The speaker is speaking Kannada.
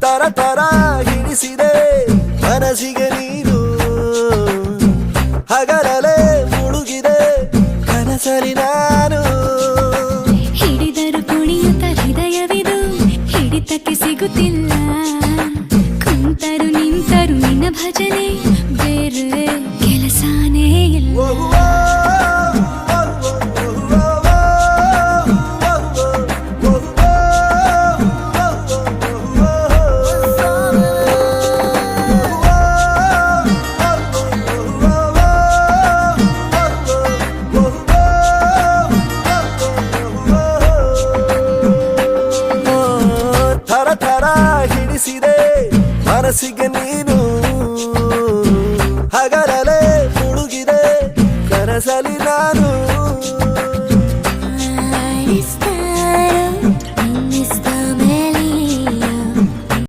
ತರ ತರ ಹಿಡಿಸಿದೆ ಮನಸ್ಸಿಗೆ ನೀನು ಹಗಲಲೆ ಮುಳುಗಿದೆ ಕನಸಲಿ ನಾನು ಹಿಡಿದರು ಕುಣಿಯುತ್ತ ಹೃದಯವಿದು ಹಿಡಿತಕ್ಕೆ ಸಿಗುತ್ತಿಲ್ಲ ಕುಂತರು ನಿಂತರು ನಿನ್ನ ಭಜನೆ ಬೇರೆ ಕೆಲಸನೇ ಇಲ್ಲ ಥರ ಥರ ಹಿಡಿಸಿದೆ ಮನಸ್ಸಿಗೆ ನೀನು ಹಗಲಲೆ ಮುಳುಗಿದೆ ಕನಸಲಿ ನಾನು